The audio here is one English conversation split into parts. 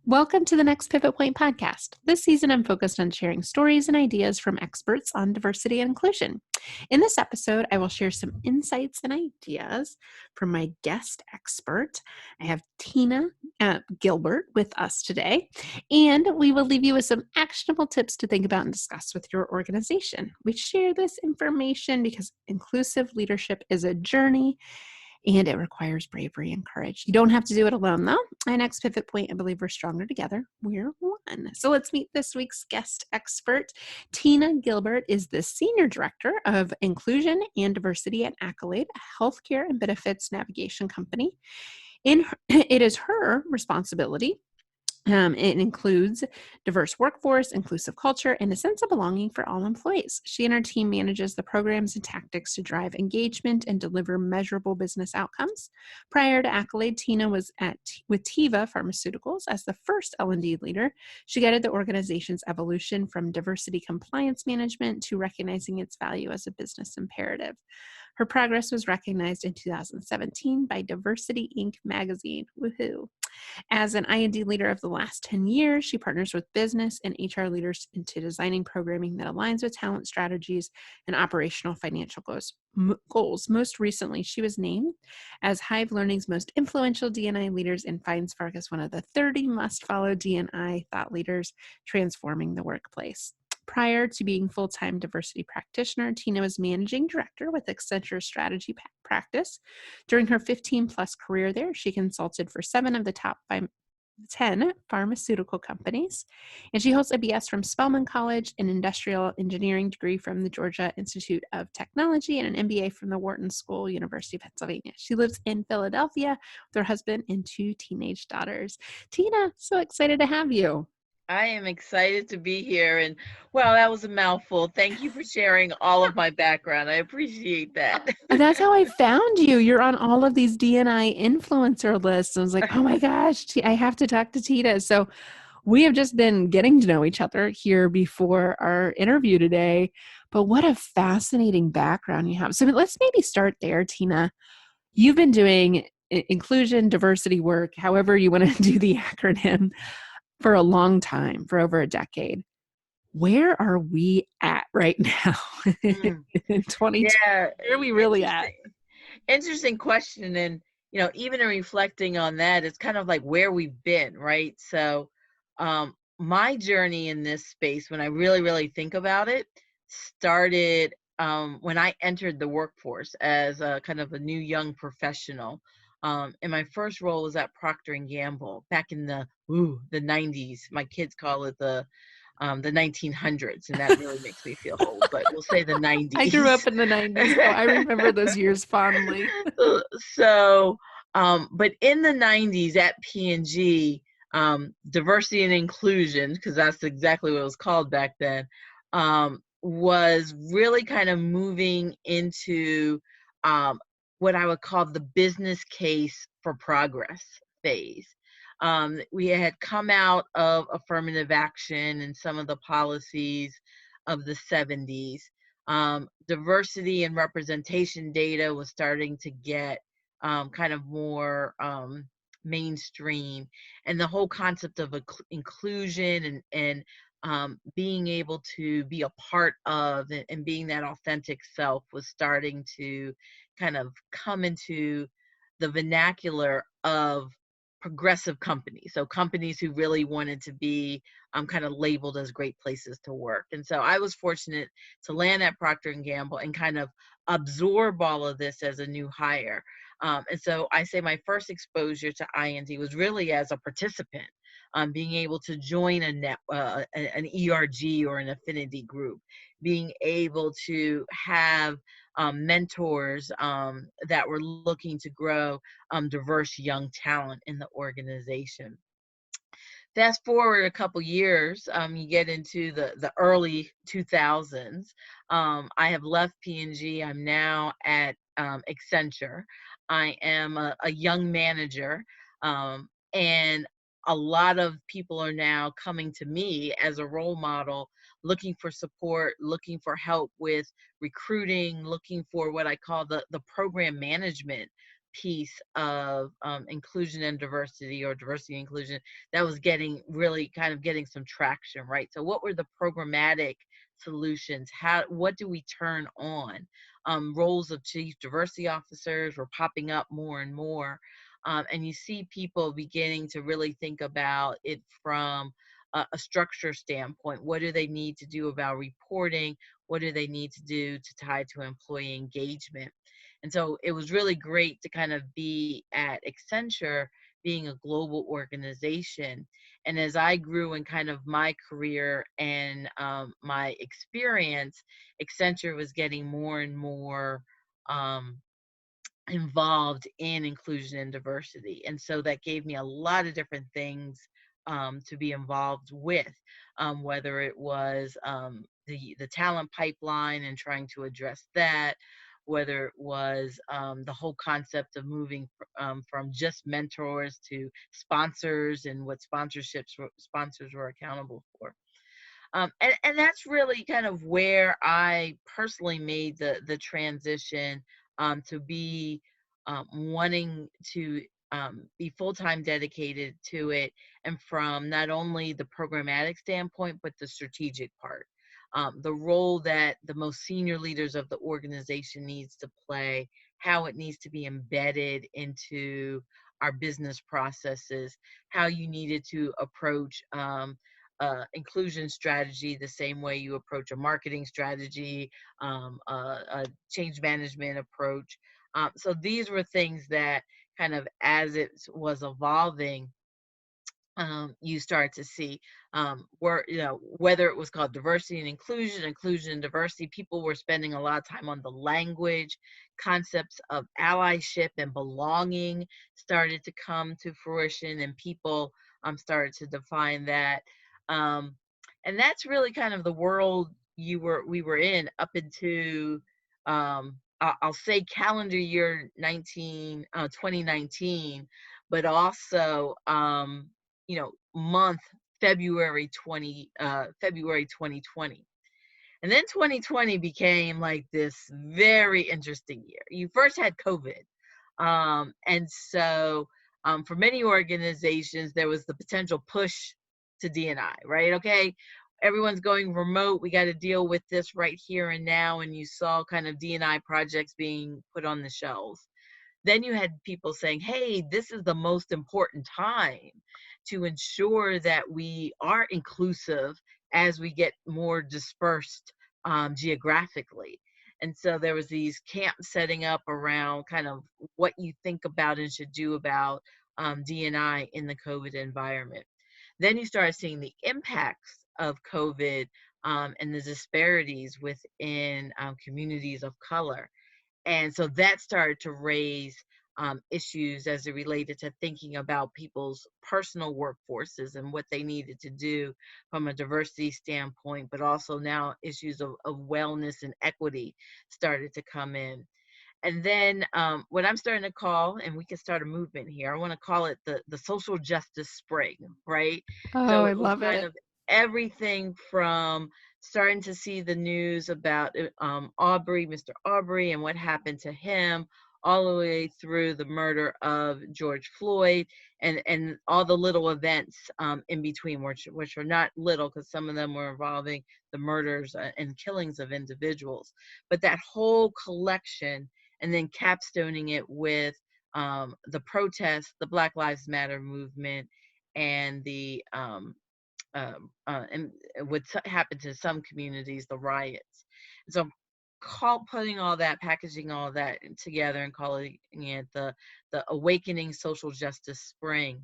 Welcome to the Next Pivot Point podcast. This season, I'm focused on sharing stories and ideas from experts on diversity and inclusion. In this episode, I will share some insights and ideas from my guest expert. I have Tina Gilbert with us today, and we will leave you with some actionable tips to think about and discuss with your organization. We share this information because inclusive leadership is a journey and it requires bravery and courage. You don't have to do it alone, though. Our next pivot point, I believe we're stronger together. We're one. So let's meet this week's guest expert. Tina Gilbert is the Senior Director of Inclusion and Diversity at Accolade, a healthcare and benefits navigation company. It is her responsibility. It includes diverse workforce, inclusive culture, and a sense of belonging for all employees. She and her team manages the programs and tactics to drive engagement and deliver measurable business outcomes. Prior to Accolade, Tina was with Teva Pharmaceuticals as the first L&D leader. She guided the organization's evolution from diversity compliance management to recognizing its value as a business imperative. Her progress was recognized in 2017 by Diversity Inc. magazine. Woohoo! As an I&D leader of the last 10 years, she partners with business and HR leaders into designing programming that aligns with talent strategies and operational financial goals. Most recently, she was named as Hive Learning's most influential D&I leaders and finds Farkas one of the 30 must-follow D&I thought leaders transforming the workplace. Prior to being full-time diversity practitioner, Tina was managing director with Accenture Strategy Practice. During her 15-plus career there, she consulted for 7 of the top 10 pharmaceutical companies, and she holds a BS from Spelman College, an industrial engineering degree from the Georgia Institute of Technology, and an MBA from the Wharton School, University of Pennsylvania. She lives in Philadelphia with her husband and 2 teenage daughters. Tina, so excited to have you. I am excited to be here. And well, that was a mouthful. Thank you for sharing all of my background. I appreciate that. That's how I found you. You're on all of these D&I influencer lists. I was like, oh my gosh, I have to talk to Tina. So we have just been getting to know each other here before our interview today. But what a fascinating background you have. So let's maybe start there, Tina. You've been doing inclusion, diversity work, however you want to do the acronym, for a long time, for over a decade. Where are we at right now Mm, in 2020? yeah, Where are we really at? interesting question. And, even in reflecting on that, it's kind of like where we've been, right? So, my journey in this space, when I really, really think about it, started when I entered the workforce as a kind of a new young professional. And my first role was at Procter and Gamble back in the 90s. My kids call it the 1900s, and that really makes me feel old, but we'll say the I grew 90s. up in the 90s, so I remember those years fondly. So, but in the 90s at P&G, diversity and inclusion, because that's exactly what it was called back then, was really kind of moving into what I would call the business case for progress phase. We had come out of affirmative action and some of the policies of the 70s. Diversity and representation data was starting to get kind of more mainstream, and the whole concept of inclusion and being able to be a part of and being that authentic self was starting to kind of come into the vernacular of progressive companies. So companies who really wanted to be kind of labeled as great places to work. And so I was fortunate to land at Procter and Gamble and kind of absorb all of this as a new hire. And so I say my first exposure to I&D was really as a participant, being able to join an ERG or an affinity group, being able to have mentors that were looking to grow diverse young talent in the organization. Fast forward a couple years, you get into the early 2000s. I have left P&G. I'm now at Accenture. I am a young manager, and a lot of people are now coming to me as a role model, looking for support, looking for help with recruiting, looking for what I call the program management piece of inclusion and diversity, or diversity and inclusion, that was getting really kind of getting some traction, right? So what were the programmatic solutions? What do we turn on? Roles of chief diversity officers were popping up more and more. And you see people beginning to really think about it from a structure standpoint. What do they need to do about reporting? What do they need to do to tie to employee engagement? And so it was really great to kind of be at Accenture, being a global organization. And as I grew in kind of my career and my experience, Accenture was getting more and more um, involved in inclusion and diversity. And so that gave me a lot of different things to be involved with, whether it was the talent pipeline and trying to address that, whether it was the whole concept of moving from just mentors to sponsors, and what sponsors were accountable for. And that's really kind of where I personally made the transition to be wanting to be full-time dedicated to it, and from not only the programmatic standpoint, but the strategic part. The role that the most senior leaders of the organization needs to play, how it needs to be embedded into our business processes, how you needed to approach inclusion strategy the same way you approach a marketing strategy, a change management approach. So these were things that kind of, as it was evolving, you start to see where, whether it was called diversity and inclusion, inclusion and diversity, people were spending a lot of time on the language. Concepts of allyship and belonging started to come to fruition, and people started to define that. Um, and that's really kind of the world we were in up into I'll say calendar year 2019, but also month February 2020. And then 2020 became like this very interesting year. You first had COVID. And so for many organizations, there was the potential push to D&I, right? Okay, everyone's going remote. We got to deal with this right here and now. And you saw kind of D&I projects being put on the shelves. Then you had people saying, hey, this is the most important time to ensure that we are inclusive as we get more dispersed geographically. And so there was these camps setting up around kind of what you think about and should do about D&I in the COVID environment. Then you started seeing the impacts of COVID and the disparities within communities of color. And so that started to raise issues as it related to thinking about people's personal workforces and what they needed to do from a diversity standpoint, but also now issues of wellness and equity started to come in. And then what I'm starting to call, and we can start a movement here, I want to call it the social justice spring, right? Oh, So I it was love kind it. of everything from starting to see the news about Mr. Aubrey, and what happened to him, all the way through the murder of George Floyd, and all the little events in between, which are not little, because some of them were involving the murders and killings of individuals. But that whole collection, and then capstoning it with the protests, the Black Lives Matter movement, and and what happened to some communities, the riots. And so putting all that, packaging all that together, and calling it the Awakening Social Justice Spring.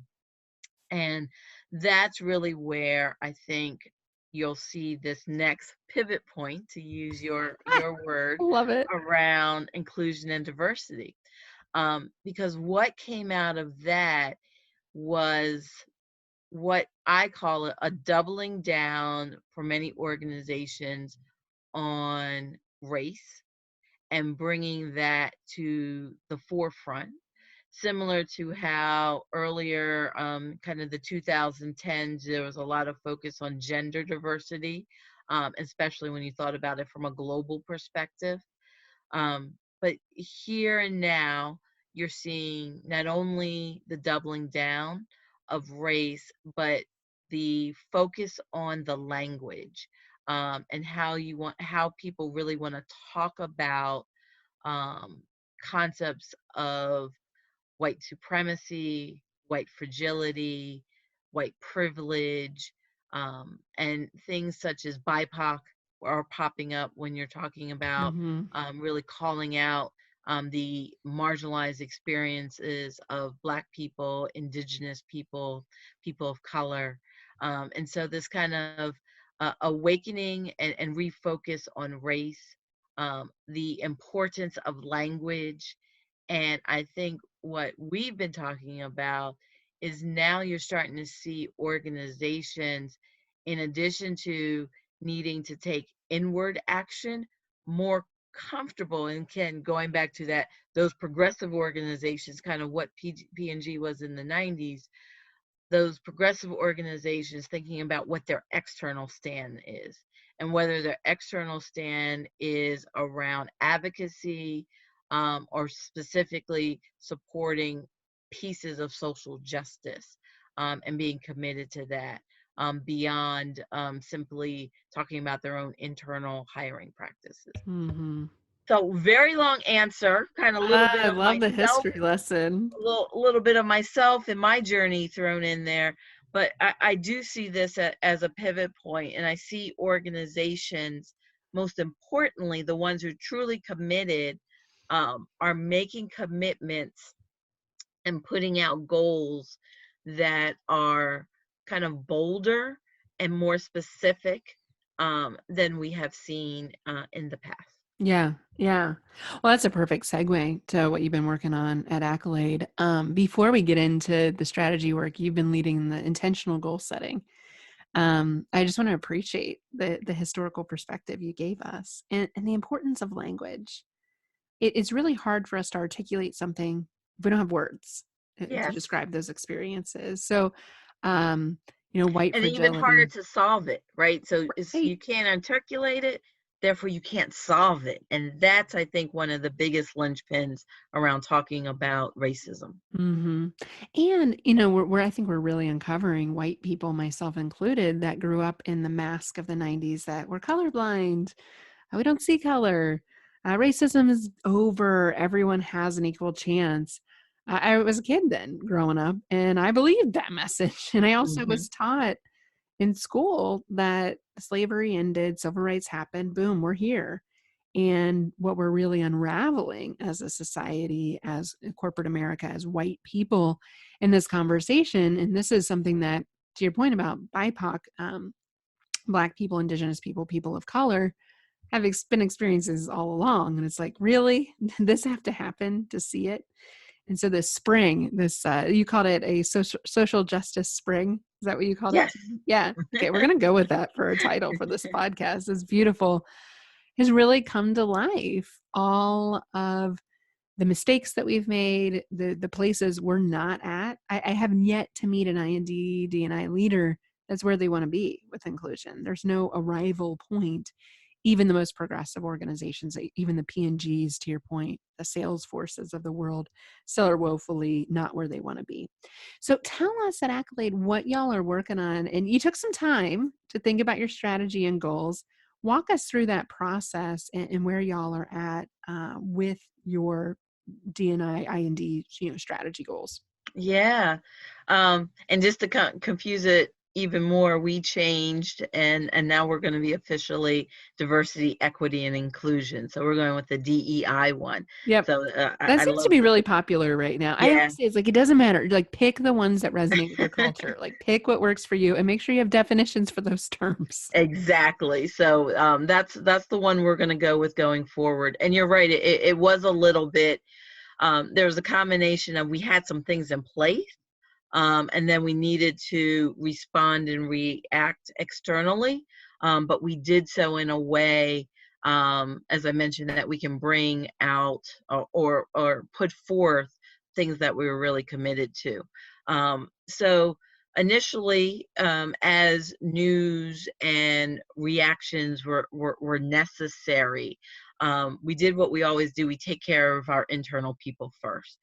And that's really where I think you'll see this next pivot point, to use your word, Love it. around inclusion and diversity. Because what came out of that was what I call a doubling down for many organizations on race, and bringing that to the forefront, similar to how earlier, kind of the 2010s, there was a lot of focus on gender diversity, especially when you thought about it from a global perspective. But here and now, you're seeing not only the doubling down of race, but the focus on the language, and how people really want to talk about um, concepts of white supremacy, white fragility, white privilege, and things such as BIPOC are popping up when you're talking about Mm-hmm. really calling out the marginalized experiences of Black people, Indigenous people, people of color. And so this kind of awakening and refocus on race, the importance of language. And I think what we've been talking about is now you're starting to see organizations, in addition to needing to take inward action, more comfortable and can going back to that those progressive organizations, kind of what P&G was in the 90s, those progressive organizations thinking about what their external stand is, and whether their external stand is around advocacy, or specifically supporting pieces of social justice, and being committed to that, beyond simply talking about their own internal hiring practices. Mm-hmm. So very long answer, kind of a little bit I of love the myself, history lesson. a little bit of myself and my journey thrown in there. But I do see this as a pivot point, and I see organizations, most importantly the ones who are truly committed, are making commitments and putting out goals that are kind of bolder and more specific, than we have seen in the past. Yeah, yeah. Well, that's a perfect segue to what you've been working on at Accolade. Before we get into the strategy work, you've been leading the intentional goal setting. I just want to appreciate the historical perspective you gave us and the importance of language. It's really hard for us to articulate something if we don't have words to Yes. describe those experiences. So, um, white And even harder fragility, to solve it, right? So right? you can't articulate it, therefore you can't solve it. And that's, I think, one of the biggest linchpins around talking about racism. Hmm. And where I think we're really uncovering white people, myself included, that grew up in the mask of the '90s, that were colorblind. We don't see color. Racism is over. Everyone has an equal chance. I was a kid then, growing up, and I believed that message. And I also Hmm. was taught in school that slavery ended, civil rights happened, boom, we're here. And what we're really unraveling as a society, as corporate America, as white people in this conversation, and this is something that, to your point about BIPOC, Black people, Indigenous people, people of color, have been experiences all along. And it's like, really? Did this have to happen to see it? And so this spring, you called it a social justice spring. Is that what you called it? Yes. Yeah. Okay. We're going to go with that for a title for this podcast. It's beautiful. Has really come to life. All of the mistakes that we've made, the places we're not at. I have yet to meet an D&I leader that's where they want to be with inclusion. There's no arrival point. Even the most progressive organizations, even the P&Gs, to your point, the Salesforces of the world, still are woefully not where they want to be. So tell us at Accolade what y'all are working on. And you took some time to think about your strategy and goals. Walk us through that process and where y'all are at with your D&I, IND, strategy goals. Yeah. And just to confuse it even more, we changed, and now we're going to be officially diversity, equity, and inclusion. So we're going with the DEI one. Yep. So That I seems to love be the, really popular right now. I yeah. always say it's like, it doesn't matter. Like, pick the ones that resonate with your culture. Like, pick what works for you and make sure you have definitions for those terms. Exactly. So that's the one we're going to go with going forward. And you're right. It was a little bit. There was a combination of, we had some things in place, and then we needed to respond and react externally. But we did so in a way, as I mentioned, that we can bring out, or put forth things that we were really committed to. So initially, as news and reactions were necessary, we did what we always do. We take care of our internal people first,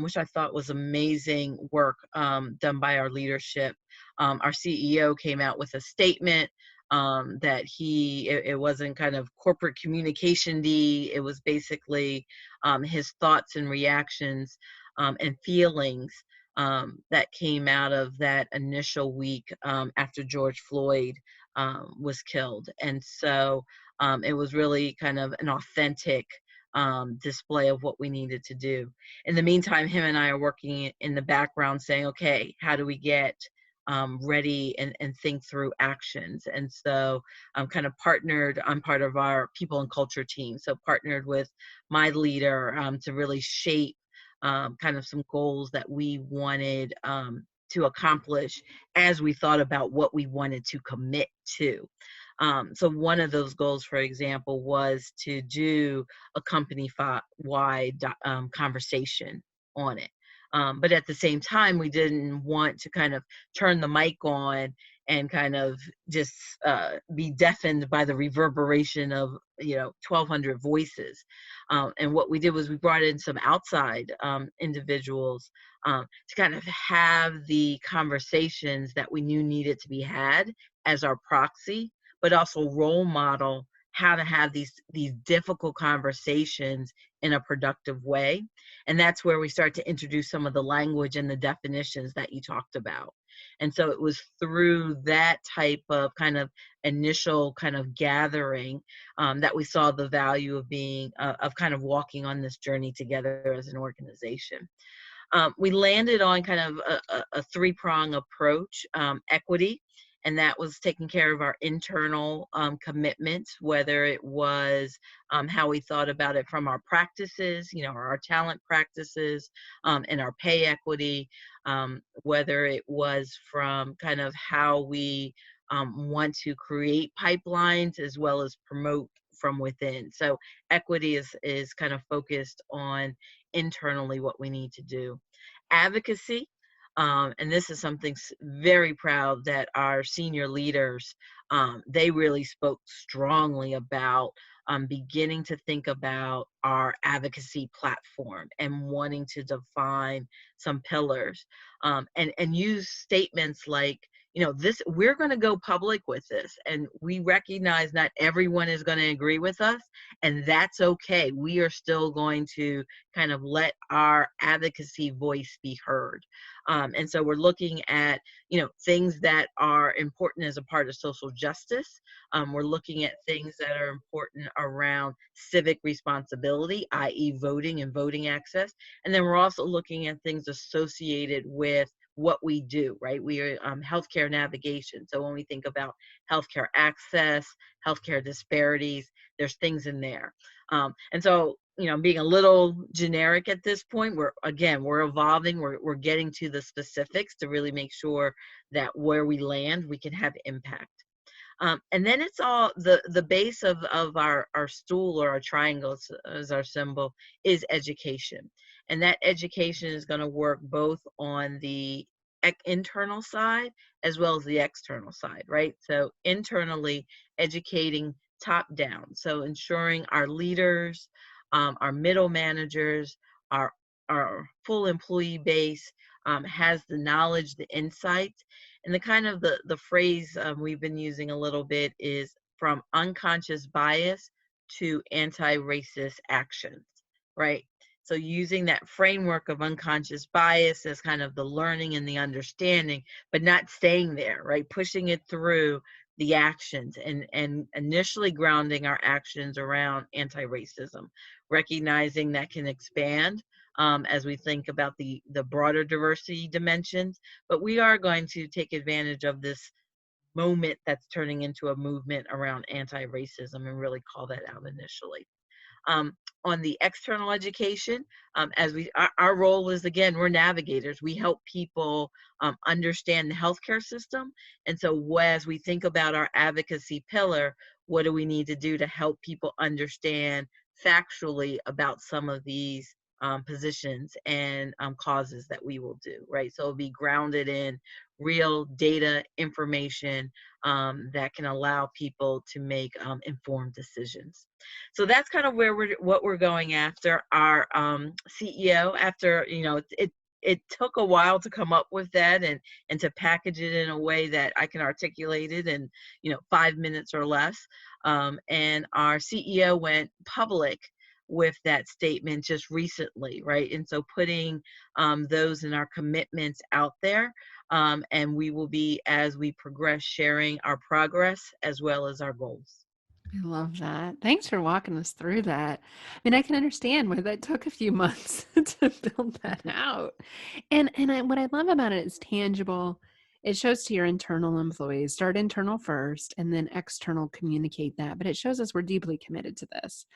which I thought was amazing work done by our leadership. Our CEO came out with a statement that it wasn't kind of corporate communication-y. It was basically his thoughts and reactions and feelings that came out of that initial week after George Floyd was killed. And so it was really kind of an authentic display of what we needed to do. In the meantime, him and I are working in the background saying, okay, how do we get ready and think through actions? And so I'm kind of partnered, I'm part of our people and culture team. So partnered with my leader to really shape kind of some goals that we wanted to accomplish as we thought about what we wanted to commit to. So one of those goals, for example, was to do a company-wide conversation on it. But at the same time, we didn't want to kind of turn the mic on and kind of just be deafened by the reverberation of 1,200 voices. And what we did was we brought in some outside individuals to kind of have the conversations that we knew needed to be had as our proxy, but also role model how to have these difficult conversations in a productive way. And that's where we start to introduce some of the language and the definitions that you talked about. And so it was through that type of kind of initial kind of gathering that we saw the value of being of kind of walking on this journey together as an organization. We landed on kind of a three-prong approach: equity, and that was taking care of our internal commitments, whether it was how we thought about it from our practices, our talent practices, and our pay equity, whether it was from kind of how we want to create pipelines as well as promote from within. So equity is kind of focused on internally what we need to do. Advocacy, and this is something very proud that our senior leaders, they really spoke strongly about beginning to think about our advocacy platform and wanting to define some pillars, and use statements like, this, we're going to go public with this, and we recognize not everyone is going to agree with us, and that's okay. We are still going to kind of let our advocacy voice be heard. And so we're looking at, things that are important as a part of social justice. We're looking at things that are important around civic responsibility, i.e. voting and voting access. And then we're also looking at things associated with what we do, right? We are healthcare navigation. So when we think about healthcare access, healthcare disparities, there's things in there. And so, being a little generic at this point, we're evolving, we're getting to the specifics to really make sure that where we land, we can have impact. And then it's all the base of our stool, or our triangle as our symbol, is education. And that education is going to work both on the internal side as well as the external side, right? So internally, educating top down. So ensuring our leaders, our middle managers, our full employee base has the knowledge, the insights, and the kind of the phrase we've been using a little bit is from unconscious bias to anti-racist actions, right? So using that framework of unconscious bias as kind of the learning and the understanding, but not staying there, right? Pushing it through the actions, and initially grounding our actions around anti-racism, recognizing that can expand as we think about the broader diversity dimensions. But we are going to take advantage of this moment that's turning into a movement around anti-racism and really call that out initially. On the external education, as our role is, again, we're navigators. We help people understand the healthcare system. And so as we think about our advocacy pillar, what do we need to do to help people understand factually about some of these positions and causes that we will do, right? So it'll be grounded in real data information that can allow people to make informed decisions. So that's kind of what we're going after. Our CEO, after it took a while to come up with that and to package it in a way that I can articulate it in 5 minutes or less. And our CEO went public with that statement just recently, right? And so putting those in our commitments out there, and we will be, as we progress, sharing our progress as well as our goals. I love that. Thanks for walking us through that. I mean, I can understand why that took a few months to build that out. What I love about it is tangible. It shows to your internal employees, start internal first and then external communicate that. But it shows us we're deeply committed to this.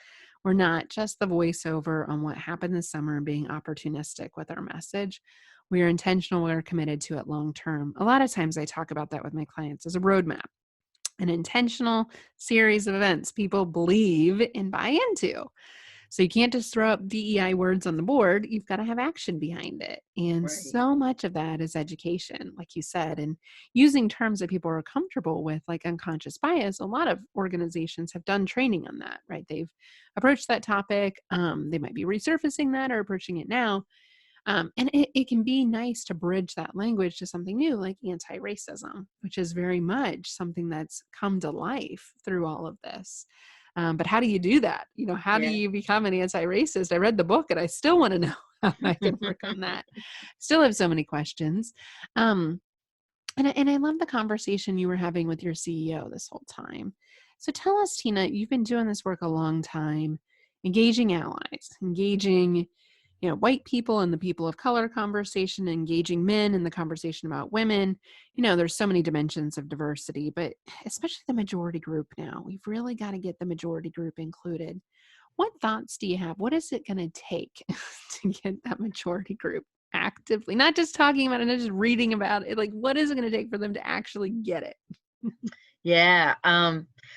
We're not just the voiceover on what happened this summer and being opportunistic with our message. We are intentional. We're committed to it long term. A lot of times I talk about that with my clients as a roadmap, an intentional series of events people believe and buy into. So you can't just throw up DEI words on the board. You've got to have action behind it. And Right. so much of that is education, like you said, and using terms that people are comfortable with, like unconscious bias. A lot of organizations have done training on that, right? They've approached that topic. They might be resurfacing that or approaching it now. And it can be nice to bridge that language to something new, like anti-racism, which is very much something that's come to life through all of this. But how do you do that? How do Yeah. you become an anti-racist? I read the book and I still want to know how I can work on that. Still have so many questions. Um, and I love the conversation you were having with your CEO this whole time. So tell us, Tina, you've been doing this work a long time, engaging allies, engaging white people and the people of color conversation, engaging men in the conversation about women. There's so many dimensions of diversity, but especially the majority group now. We've really got to get the majority group included. What thoughts do you have? What is it going to take to get that majority group actively, not just talking about it, not just reading about it? Like, what is it going to take for them to actually get it? Yeah.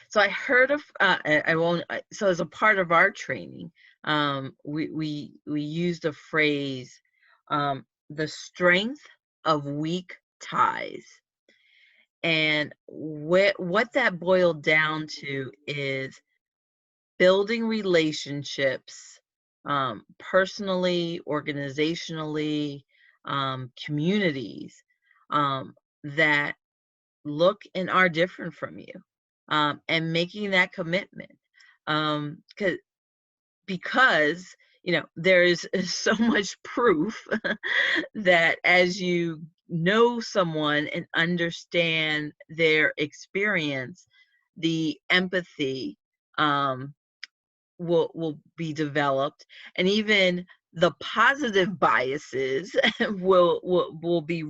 So I heard of, I won't, so as a part of our training, we used a phrase, the strength of weak ties. And what that boiled down to is building relationships, personally, organizationally, communities, that look and are different from you, and making that commitment, um, 'cause, because there is so much proof that as you know someone and understand their experience, the empathy will be developed, and even the positive biases will be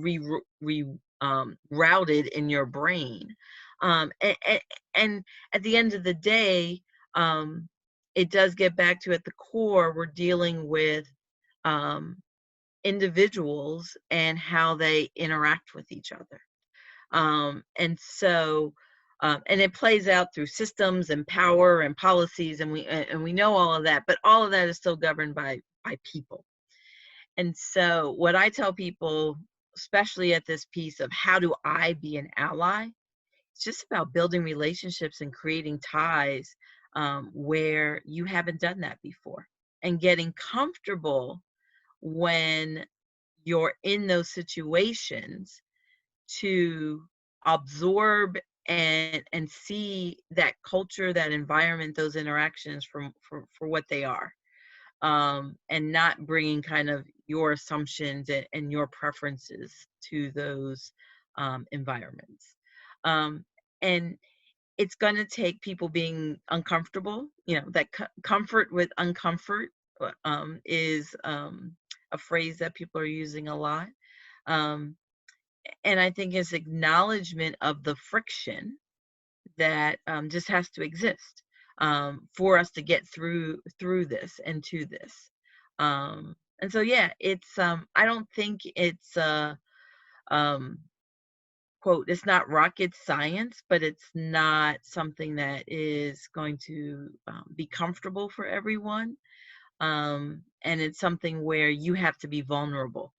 routed in your brain. And at the end of the day, um, it does get back to, at the core, we're dealing with um, individuals and how they interact with each other. And so, and it plays out through systems and power and policies, and we know all of that, but all of that is still governed by people. And so, what I tell people, especially at this piece of how do I be an ally, it's just about building relationships and creating ties, where you haven't done that before, and getting comfortable when you're in those situations to absorb and see that culture, that environment, those interactions for what they are, and not bringing kind of your assumptions and your preferences to those environments. Um, and it's going to take people being uncomfortable. That comfort with uncomfort is a phrase that people are using a lot. Um, and I think it's acknowledgement of the friction that just has to exist, for us to get through this and to this. And so, yeah, it's I don't think it's um, quote, it's not rocket science, but it's not something that is going to be comfortable for everyone. And it's something where you have to be vulnerable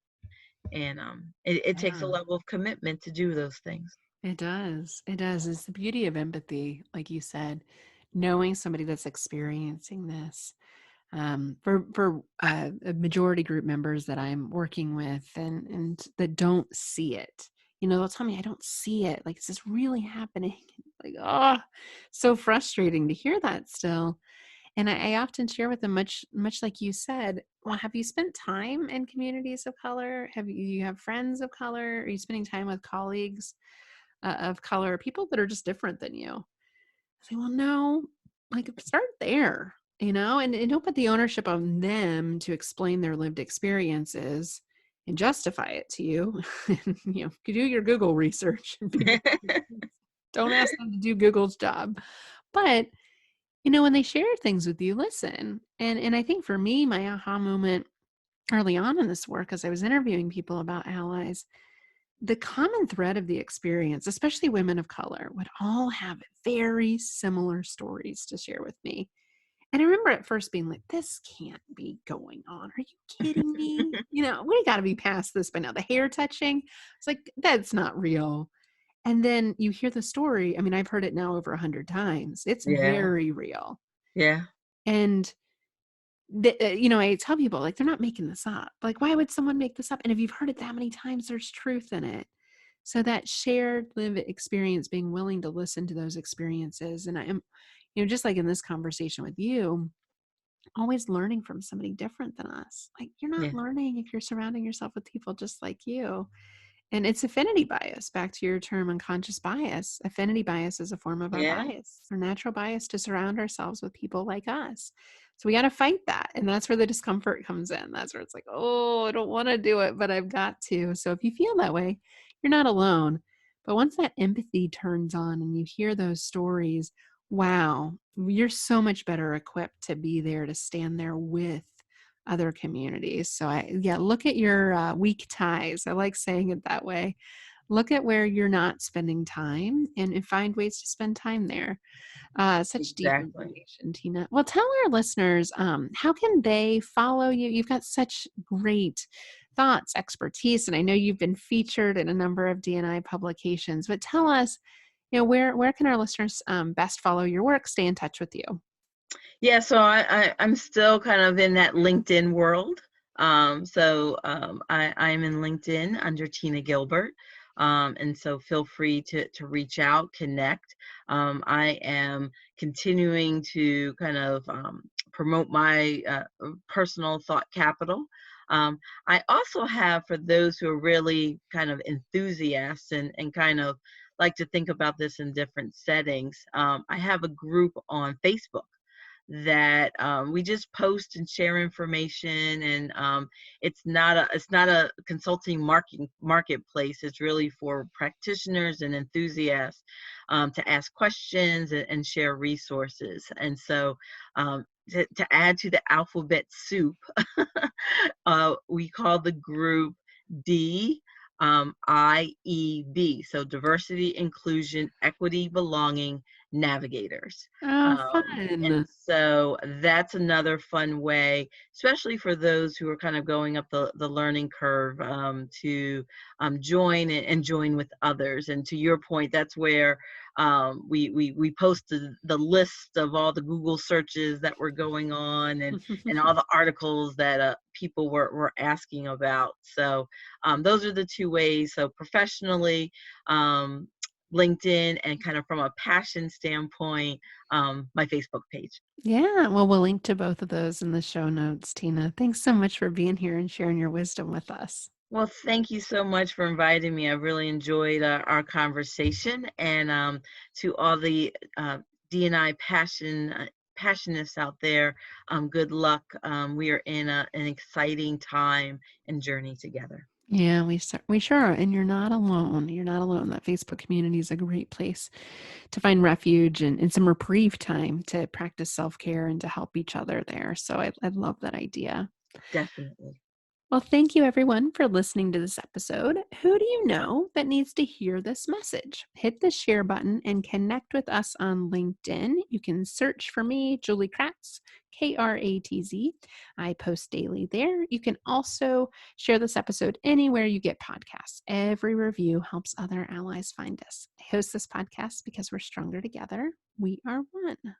And it takes a Yeah. level of commitment to do those things. It does. It does. It's the beauty of empathy, like you said, knowing somebody that's experiencing this. For majority group members that I'm working with and that don't see it, they'll tell me I don't see it. Like, is this really happening? Like, oh, so frustrating to hear that still. And I often share with them, much like you said, well, have you spent time in communities of color? You have friends of color? Are you spending time with colleagues of color, people that are just different than you? I say, well, no, like start there, and don't put the ownership on them to explain their lived experiences and justify it to you. And, you do your Google research. Don't ask them to do Google's job. But, when they share things with you, listen. And I think for me, my aha moment early on in this work, as I was interviewing people about allies, the common thread of the experience, especially women of color, would all have very similar stories to share with me. And I remember at first being like, this can't be going on. Are you kidding me? We got to be past this by now. The hair touching, it's like, that's not real. And then you hear the story. I mean, I've heard it now over 100 times. It's Yeah, very real. yeah, And I tell people, like, they're not making this up. Like, why would someone make this up? And if you've heard it that many times, there's truth in it. So that shared live experience, being willing to listen to those experiences. And I am, just like in this conversation with you, always learning from somebody different than us. Like, you're not yeah, learning if you're surrounding yourself with people just like you. And it's affinity bias, back to your term unconscious bias. Affinity bias is a form of our yeah, bias, our natural bias to surround ourselves with people like us. So we got to fight that. And that's where the discomfort comes in. That's where it's like, oh, I don't want to do it, but I've got to. So if you feel that way, you're not alone. But once that empathy turns on and you hear those stories, wow, you're so much better equipped to be there, to stand there with other communities. So look at your weak ties. I like saying it that way. Look at where you're not spending time and find ways to spend time there. Such deep exactly. information, Tina. Well, tell our listeners, how can they follow you? You've got such great thoughts, expertise, and I know you've been featured in a number of DNI publications, but tell us, where can our listeners best follow your work, stay in touch with you? Yeah, so I'm still kind of in that LinkedIn world. I'm in LinkedIn under Tina Gilbert. And so feel free to reach out, connect. I am continuing to kind of promote my personal thought capital. Um, I also have, for those who are really kind of enthusiasts and kind of like to think about this in different settings, I have a group on Facebook that we just post and share information, and it's not a consulting marketplace. It's really for practitioners and enthusiasts to ask questions and share resources. And so to add to the alphabet soup, we call the group D IEB, so diversity, inclusion, equity, belonging navigators. Oh, And fun. so that's another fun way, especially for those who are kind of going up the learning curve, to join and join with others. And to your point, that's where we posted the list of all the Google searches that were going on, and all the articles that people were asking about. So those are the two ways. So professionally, LinkedIn, and kind of from a passion standpoint, my Facebook page. Yeah, well, we'll link to both of those in the show notes, Tina. Thanks so much for being here and sharing your wisdom with us. Well, thank you so much for inviting me. I really enjoyed our conversation. And to all the D&I passionists out there, good luck. We are in an exciting time and journey together. Yeah, we sure are. And you're not alone. You're not alone. That Facebook community is a great place to find refuge and some reprieve time to practice self care and to help each other there. So I love that idea. Definitely. Well, thank you everyone for listening to this episode. Who do you know that needs to hear this message? Hit the share button and connect with us on LinkedIn. You can search for me, Julie Kratz, Kratz. I post daily there. You can also share this episode anywhere you get podcasts. Every review helps other allies find us. I host this podcast because we're stronger together. We are one.